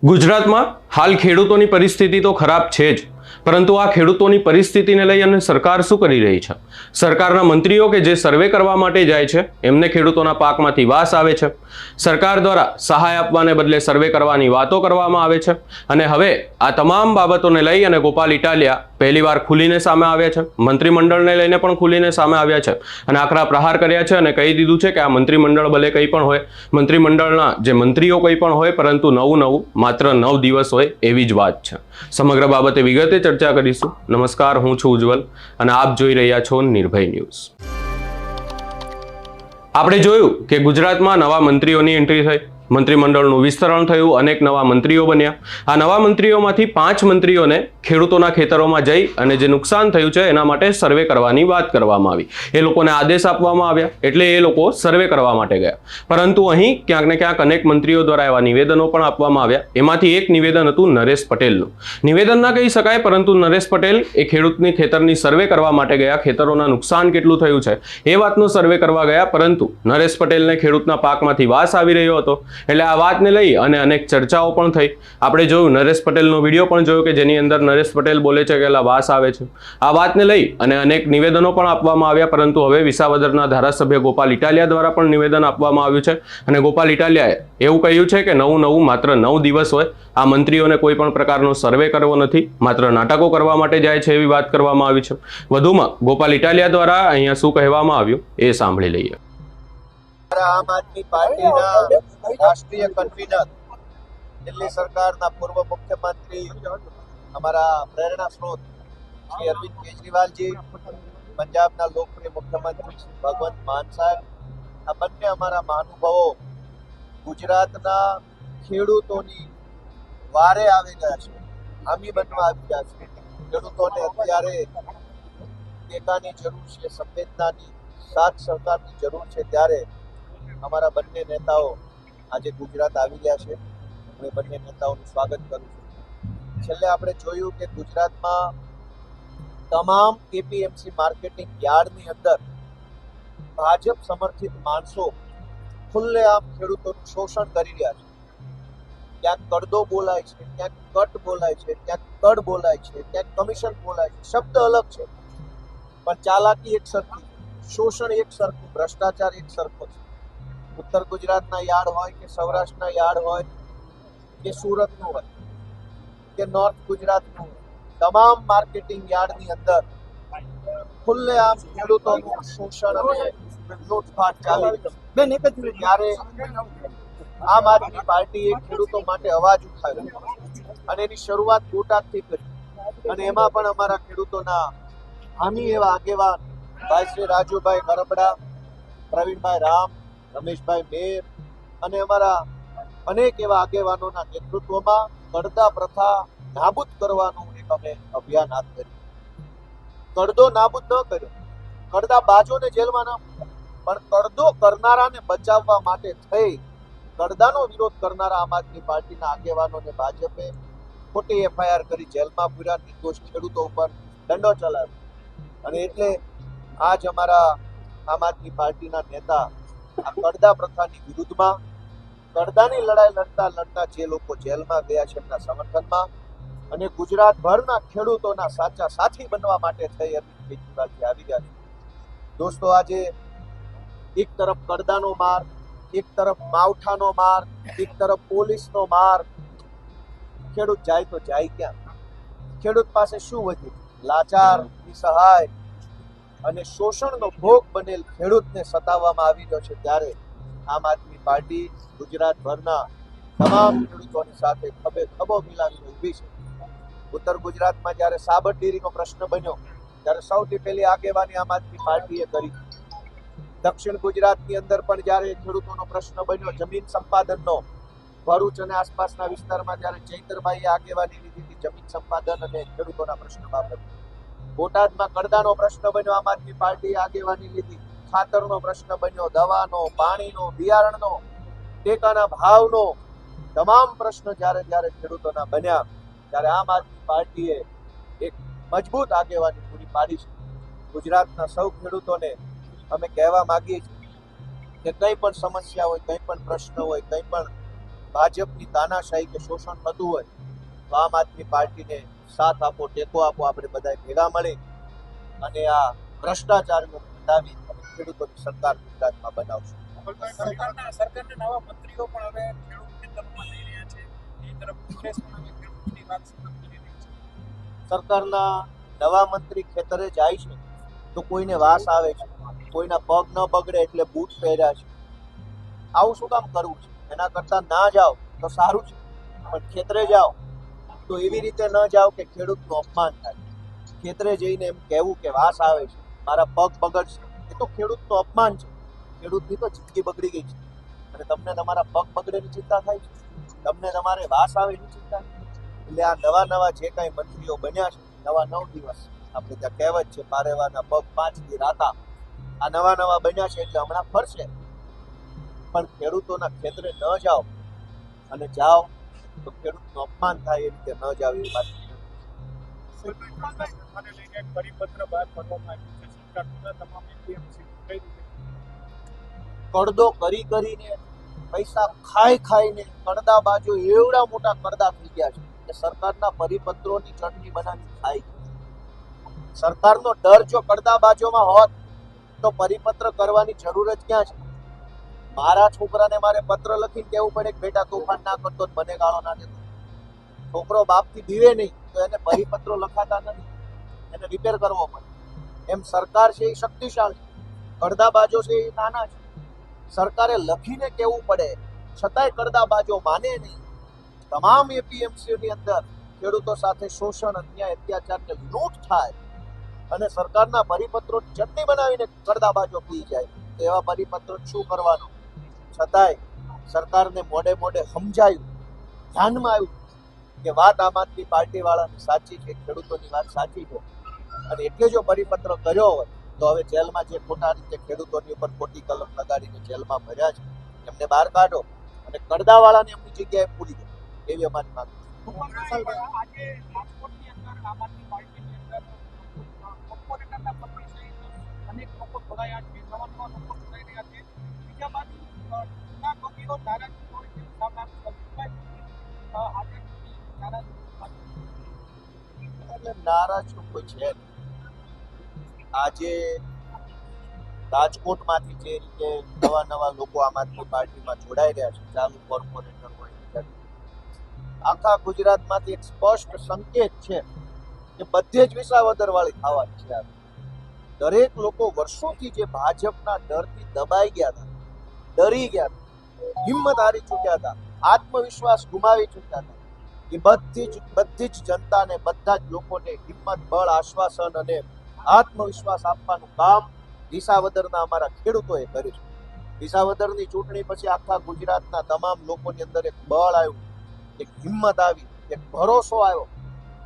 ગુજરાતમાં હાલ ખેડૂતોની પરિસ્થિતિ તો ખરાબ છે જ, પરંતુ આ ખેડૂતોની પરિસ્થિતિને લઈ અને સરકાર શું કરી રહી છે? સરકારના મંત્રીઓ કે જે સર્વે કરવા માટે જાય છે એમને ખેડૂતોના પાકમાંથી વાસ આવે છે. સરકાર દ્વારા સહાય આપવાને બદલે સર્વે કરવાની વાતો કરવામાં આવે છે અને હવે આ તમામ બાબતોને લઈ અને ગોપાલ ઇટાલિયા પહેલીવાર ખુલીને સામે આવ્યા છે. મંત્રીમંડળને લઈને પણ ખુલીને સામે આવ્યા છે અને આકરા પ્રહાર કર્યા છે અને કહી દીધું છે કે આ મંત્રીમંડળ ભલે કંઈ પણ હોય, મંત્રીમંડળના જે મંત્રીઓ કંઈ પણ હોય, પરંતુ નવું માત્ર 9 દિવસ હોય એવી જ વાત છે. સમગ્ર બાબતે વિગતે ચર્ચા કરીશું. નમસ્કાર, હું છું ઉજ્જવલ અને આપ જોઈ રહ્યા છો નિર્ભય ન્યૂઝ. આપણે જોયું કે ગુજરાતમાં નવા મંત્રીઓની એન્ટ્રી થઈ, મંત્રીમંડળનું વિસ્તરણ થયું, અનેક નવા મંત્રીઓ બન્યા. આ નવા મંત્રીઓમાંથી 5 મંત્રીઓને ખેડૂતોના ખેતરોમાં જઈ અને જે નુકસાન થયું છે એના માટે સર્વે કરવાની વાત કરવામાં આવી. એ લોકોને આદેશ આપવામાં આવ્યા એટલે એ લોકો સર્વે કરવા માટે ગયા. પરંતુ અહીં ક્યાંક ને ક્યાંક અનેક મંત્રીઓ દ્વારા એવા નિવેદનો પણ આપવામાં આવ્યા. એમાંથી એક નિવેદન હતું નરેશ પટેલનું. નિવેદન ના કહી શકાય, પરંતુ નરેશ પટેલ એ ખેડૂતની ખેતરની સર્વે કરવા માટે ગયા. ખેતરોના નુકસાન કેટલું થયું છે એ વાતનો સર્વે કરવા ગયા, પરંતુ નરેશ પટેલને ખેડૂતના પાકમાંથી વાસ આવી રહ્યો હતો. એટલે આ વાતને લઈ અને અનેક ચર્ચાઓ પણ થઈ. આપણે જોયું, નરેશ પટેલનો વિડીયો પણ જોયો કે જેની અંદર નરેશ પટેલ બોલે છે કે વાસ આવે છે. આ વાતને લઈ અને અનેક નિવેદનો પણ આપવામાં આવ્યા, પરંતુ હવે વિસાવદરના ધારાસભ્ય ગોપાલ ઇટાલિયા દ્વારા પણ નિવેદન આપવામાં આવ્યું છે અને ગોપાલ ઇટાલિયાએ એવું કહ્યું છે કે નવું માત્ર 9 દિવસ હોય, આ મંત્રીઓને કોઈ પણ પ્રકારનો સર્વે કરવો નથી, માત્ર નાટકો કરવા માટે જાય છે એવી વાત કરવામાં આવી છે. વધુમાં ગોપાલ ઇટાલિયા દ્વારા અહીંયા શું કહેવામાં આવ્યું એ સાંભળી લઈએ. આમ આદમી પાર્ટીના રાષ્ટ્રીય કન્વીનર, દિલ્હી સરકારના પૂર્વ મુખ્યમંત્રી, અમારા પ્રેરણા સ્ત્રોત શ્રી અરવિંદ કેજરીવાલજી, પંજાબના લોકપ્રિય મુખ્યમંત્રી શ્રી ભગવંત માન સાહેબ, આ બંને અમારા મહાનુભાવો ગુજરાતના ખેડૂતોની વારે આવી ગયા છે, હામી બનવા આવી ગયા છે. ખેડૂતોને અત્યારે ટેકાની જરૂર છે, સંવેદનાની સાથ સહકારની જરૂર છે, ત્યારે અમારા બંને નેતાઓ આજે ગુજરાત આવી ગયા છે. હું એ બંને નેતાઓનું સ્વાગત કરું છું. છેલ્લે આપણે જોયું કે ગુજરાતમાં તમામ એપીએમસી માર્કેટિંગ યાર્ડની અંદર ભાજપ સમર્થિત માણસો ખુલ્લેઆમ ખેડૂતોનું શોષણ કરી રહ્યા છે. ક્યાંક કડદો બોલાય છે, ક્યાંક કટ બોલાય છે, ક્યાંક કડ બોલાય છે, ક્યાંક કમિશન બોલાય છે. શબ્દ અલગ છે પણ ચાલાકી એક સરખી, શોષણ એક સરખું, ભ્રષ્ટાચાર એક સરખો છે. ઉત્તર ગુજરાતના યાર્ડ હોય કે સૌરાષ્ટ્રના યાર્ડ હોય કે સુરતનું હોય કે નોર્થ ગુજરાતનું હોય, તમામ માર્કેટિંગ યાર્ડની અંદર ખુલ્લેઆમ ખેડૂતોનું શોષણ અને લૂંટફાટ ચાલી રહી છે. ત્યારે આમ આદમી પાર્ટીએ ખેડૂતો માટે અવાજ ઉઠાવ્યો અને એની શરૂઆત બોટાદથી કરી અને એમાં પણ અમારા ખેડૂતોના હામી એવા આગેવાન ભાઈ શ્રી રાજુભાઈ ગરબડા, પ્રવીણભાઈ રામ, રમેશભાઈ મેર અને અમારા અનેક એવા આગેવાનોના નેતૃત્વમાં કડદા પ્રથા નાબૂદ કરવાનું એક અમે અભિયાન હાથ ધર્યું. કડદો નાબૂદ ન કર્યો, કડદા બાજોને જેલમાં ન મૂક્યા, પણ કડદો કરનારાને બચાવવા માટે થઈ કડદાનો વિરોધ કરનારા આમ આદમી પાર્ટીના આગેવાનોને ભાજપે ખોટી એફઆઈઆર કરી જેલમાં પૂર્યા, નિર્દોષ ખેડૂતો ઉપર દંડો ચલાવ્યો. અને એટલે આજ અમારા આમ આદમી પાર્ટીના નેતા આ કડદા પ્રથાની વિરુદ્ધમાં, કડદાની લડાઈ લડતા જે લોકો જેલમાં ગયા છે એમના સમર્થનમાં અને ગુજરાતભરના ખેડૂતોના સાચા સાથી બનવા માટે થઈ અરવિંદ કેજરીવાલજી આવી ગયા છે. દોસ્તો, આજે એક તરફ કડદાનો માર, એક તરફ માવઠાનો માર, એક તરફ પોલીસનો માર. ખેડૂત જાય તો જાય ક્યાં? ખેડૂત પાસે શું વધ્યું? લાચાર, નિસહાય અને શોષણનો ભોગ બનેલ ખેડૂતને સતાવવામાં આવી રહ્યો છે. ત્યારે આમ આદમી પાર્ટી ગુજરાતભરના તમામ ખેડૂતોની સાથે ખભે ખભો મિલાવીને ઊભી છે. ઉત્તર ગુજરાતમાં જ્યારે સાબર ડેરીનો પ્રશ્ન બન્યો ત્યારે સૌથી પહેલી આગેવાની આમ આદમી પાર્ટીએ કરી. દક્ષિણ ગુજરાતની અંદર પણ જ્યારે ખેડૂતોનો પ્રશ્ન બન્યો જમીન સંપાદનનો, ભરૂચ અને આસપાસના વિસ્તારમાં જ્યારે ચૈતરભાઈએ આગેવાની લીધી હતી જમીન સંપાદન અને ખેડૂતોના પ્રશ્ન બાબતે. બોટાદમાં કડદાનો પ્રશ્ન બન્યો, આમ આદમી પાર્ટીએ આગેવાની લીધી. ખાતરનો પ્રશ્ન બન્યો, દવાનો, પાણીનો, બિયારણનો, ટેકાના ભાવનો, તમામ પ્રશ્ન જ્યારે ખેડૂતોના બન્યા ત્યારે આમ આદમી પાર્ટીએ એક મજબૂત આગેવાની પૂરી પાડી છે. ગુજરાતના સૌ ખેડૂતોને અમે કહેવા માંગીએ છીએ કે કંઈ પણ સમસ્યા હોય, કંઈ પણ પ્રશ્ન હોય, કંઈ પણ ભાજપની તાનાશાહી કે શોષણ થતું હોય તો આમ આદમી પાર્ટીને સાથ આપો, ટેકો આપો. આપણે બધા ભેગા મળી અને આ ભ્રષ્ટાચારને હટાવી અને ખેડૂતોની સરકાર ગુજરાતમાં બનાવશું. સરકારના નવા મંત્રીઓ પણ હવે ખેડૂત ખેતરોમાં જઈ રહ્યા છે. એ તરફ કોંગ્રેસ પણ હવે ખેડૂતોની વાત સતત કરી રહી છે. સરકારના નવા મંત્રી ખેતરે જાય છે તો કોઈને વાસ આવે છે, કોઈના પગ ન બગડે એટલે બૂટ પહેર્યા છે. આવું શું કામ કરવું છે? એના કરતા ના જાઓ તો સારું છે, પણ ખેતરે જાઓ તો એવી રીતે ન જાઓ કે ખેડૂતનું અપમાન થાય. ખેતરે જઈને એમ કહેવું કે વાસ આવે છે, મારા પગ બગડશે, એ તો ખેડૂતનું અપમાન છે. ખેડૂતની તો જિંદગી બગડી ગઈ છે અને તમને તમારા પગ બગડેની ચિંતા થાય છે, તમને તમારે વાસ આવે એની ચિંતા નથી. એટલે આ નવા નવા જે કાંઈ મંત્રીઓ બન્યા છે, નવા 9 દિવસ, આપણે ત્યાં કહેવત છે પારેવાના પગ 5 દી રાતા, આ નવા નવા બન્યા છે એટલે હમણાં ફરશે. પણ ખેડૂતોના ખેતરે ન જાઓ અને જાઓ તો ખેડૂતનું અપમાન થાય એ રીતે ન જાવ એવી વાત. સરકારને લઈને એક પરિપત્ર બહાર પાડવામાં આવ્યું છે. સરકારના તમામ એપીએમસી કઈ રીતે કડદો કરીને પૈસા ખાઈને કડદાબાજો એવડા મોટા કડદા થઈ ગયા છે કે સરકારના પરિપત્રોની ચટણી બનાવી ખાઈ છે. સરકારનો ડર જો કડદાબાજોમાં હોત તો પરિપત્ર કરવાની જરૂર જ ક્યાં છે? મારા છોકરાને મારે પત્ર લખીને કહેવું પડે કે બેટા તોફાન ના કરતો, મને ગાળો ના દેતો. છોકરો બાપથી બીવે નહીં તો એને પરિપત્રો લખાતા નથી, એને રિપેર કરવો પડે. એમ સરકાર છે એ શક્તિશાળી, કડદાબાજો છે એ નાના છે. સરકારે લખીને કહેવું પડે છતાંય કડદાબાજો માને નહીં. તમામ એપીએમસીની અંદર ખેડૂતો સાથે શોષણ, અન્યાય, અત્યાચાર ને લૂંટ થાય અને સરકારના પરિપત્રોની ચટણી બનાવીને કડદાબાજો પી જાય. એવા પરિપત્રો શું કરવાનું? છતાંય સરકારને મોડે સમજાયું, ધ્યાનમાં આવ્યું કે વાત આમ આદમી પાર્ટી વાળાની સાચી છે, ખેડૂતોની વાત સાચી છે, અને એટલે જો પરિપત્ર કર્યો હોય તો હવે જેલમાં જે ખોટા રીતે ખેડૂતોની ઉપર ખોટી કલમ લગાડીને જેલમાં ભર્યા છે એમને બહાર કાઢો અને કડદાવાળાને એમની જગ્યાએ પૂરી દો, એવી અમારી માંગ છે. આજે રાજકોટની અંદર આમ આદમી પાર્ટીની અંદર કોર્પોરેટરના પત્ની સહિત અનેક લોકો જોડાયા છે. નવા લોકો જોડાઈ રહ્યા છે. બીજા બાજુ જૂના કબીરો નારાજગી હોય છે. સામે આજે એટલે નારાજ કોઈ છે નહીં. આજે રાજકોટમાંથી જે રીતે નવા લોકો આમ આદમી પાર્ટીમાં જોડાઈ રહ્યા છે, ચાલુ કોર્પોરેટર હોય, આખા ગુજરાતમાંથી એક સ્પષ્ટ સંકેત છે કે બધે જ વિસાવદર વાળી થવાની છે. દરેક લોકો વર્ષોથી જે ભાજપના ડરથી દબાઈ ગયા હતા, ડરી ગયા હતા, હિંમત હારી ચૂક્યા હતા, આત્મવિશ્વાસ ગુમાવી ચૂક્યા હતા, એ બધી જ જનતાને, બધા જ લોકોને હિંમત, બળ, આશ્વાસન અને આત્મવિશ્વાસ આપવાનું કામ વિસાવદરના અમારા ખેડૂતોએ કર્યું છે. વિસાવદરની ચૂંટણી પછી આખા ગુજરાતના તમામ લોકોની અંદર એક બળ આવ્યું, એક હિંમત આવી, એક ભરોસો આવ્યો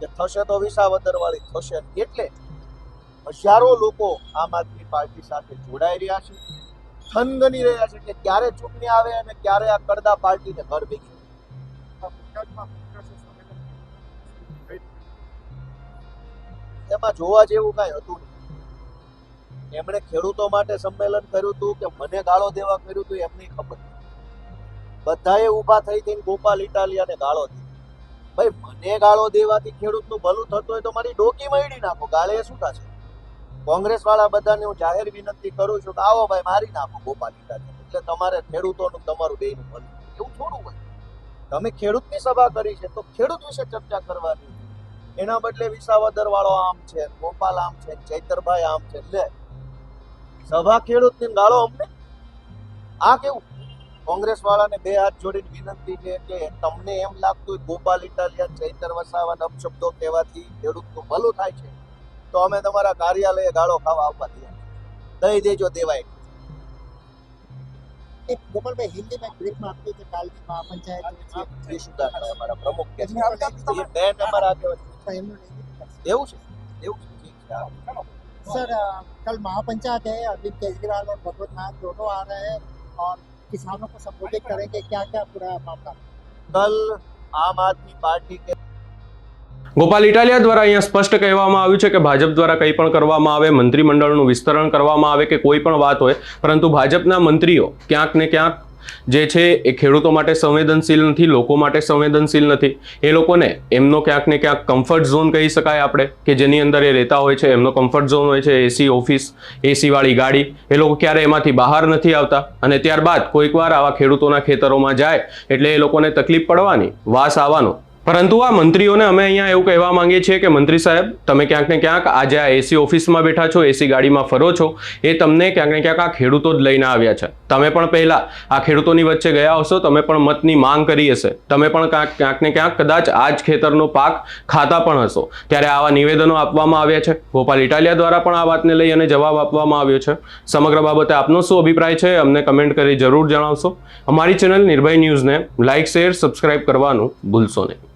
કે થશે તો વિસાવદર વાળી થશે. એટલે હજારો લોકો આમ આદમી પાર્ટી સાથે જોડાઈ રહ્યા છે, થનગની રહ્યા છે કે ક્યારે ચૂંટણી આવે અને ક્યારે આ કડદા પાર્ટીને ઘર ભેગી. એમાં જોવા જેવું કાંઈ હતું નહીં. એમણે ખેડૂતો માટે સંમેલન કર્યું હતું કે મને ગાળો દેવા કર્યું હતું એમની ખબર. બધાએ ઊભા થઈને ગોપાલ ઇટાલિયાને ગાળો દીધી. ભાઈ, મને ગાળો દેવાથી ખેડૂતનું ભલું થતું હોય તો મારી ડોકી મળી નાખો, ગાળે શું થશે? કોંગ્રેસ વાળા બધાને હું જાહેર વિનંતી કરું છું કે આવો ભાઈ, મારી નાખો ગોપાલ ઇટાલિયા, એટલે તમારે ખેડૂતોનું તમારું બેયનું ભલું. એવું થોડું હોય. તમે ખેડૂતની સભા કરી છે તો ખેડૂત વિશે ચર્ચા કરવાની. એના બદલે વિસાવદર વાળો આમ છે, ગોપાલ આમ છે, ચૈતરભાઈ આમ છે, એટલે સભા ખેડૂતની ગાળો અમને. આ કેવું? કોંગ્રેસ વાળાને બે હાથ જોડીને વિનંતી છે કે તમને એમ લાગતું હોય ગોપાલ ઇટાલિયા, ચૈતર વસાવા અપશબ્દો કહેવાથી ખેડૂતનું ભલું થાય છે તો અમે તમારા કાર્યાલયે ગાળો ખાવા આવવા તૈયાર, દઈ દેજો દેવાય. एक गोपाल भाई हिंदी में ब्रीफ में आपकी जो काल की महापंचायत ये सुधार है हमारा प्रमुख के ये नए नंबर आगे એવું છે એવું છે ઠીક છે. सर कल महापंचायत है, अरविंद केजरीवाल और भगवत मान दोनों आ रहे हैं और किसानों को संबोधित करेंगे, क्या क्या पूरा मामला? कल आम आदमी पार्टी के ગોપાલ ઇટાલિયા દ્વારા અહીંયા સ્પષ્ટ કહેવામાં આવ્યું છે કે ભાજપ દ્વારા કંઈ પણ કરવામાં આવે, મંત્રીમંડળનું વિસ્તરણ કરવામાં આવે કે કોઈ પણ વાત હોય, પરંતુ ભાજપના મંત્રીઓ ક્યાંક ને ક્યાંક જે છે એ ખેડૂતો માટે સંવેદનશીલ નથી, લોકો માટે સંવેદનશીલ નથી. એ લોકોને એમનો ક્યાંક ને ક્યાંક કમ્ફર્ટ ઝોન કહી શકાય આપણે, કે જેની અંદર એ રહેતા હોય છે, એમનો કમ્ફર્ટ ઝોન હોય છે, એસી ઓફિસ, એસીવાળી ગાડી. એ લોકો ક્યારે એમાંથી બહાર નથી આવતા, અને ત્યારબાદ કોઈક વાર આવા ખેડૂતોના ખેતરોમાં જાય એટલે એ લોકોને તકલીફ પડવાની, વાસ આવવાનો. પરંતુ આ મંત્રીઓને અમે અહીંયા એવું કહેવા માંગીએ છીએ કે મંત્રી સાહેબ, તમે ક્યાંક ને ક્યાંક આજે આ એસી ઓફિસમાં બેઠા છો, એસી ગાડીમાં ફરો છો, એ તમને ક્યાંક ને ક્યાંક આ ખેડૂતો જ લઈને આવ્યા છે. તમે પણ પહેલા આ ખેડૂતોની વચ્ચે ગયા હશો, તમે પણ મતની માંગ કરી હશે, તમે પણ ક્યાંક ને ક્યાંક કદાચ આ જ ખેતરનો પાક ખાતા પણ હશો. ત્યારે આવા નિવેદનો આપવામાં આવ્યા છે. ગોપાલ ઇટાલિયા દ્વારા પણ આ વાતને લઈ અને જવાબ આપવામાં આવ્યો છે. સમગ્ર બાબતે આપનો શું અભિપ્રાય છે અમને કમેન્ટ કરી જરૂર જણાવશો. અમારી ચેનલ નિર્ભય ન્યૂઝને લાઇક, શેર, સબસ્ક્રાઇબ કરવાનું ભૂલશો નહીં.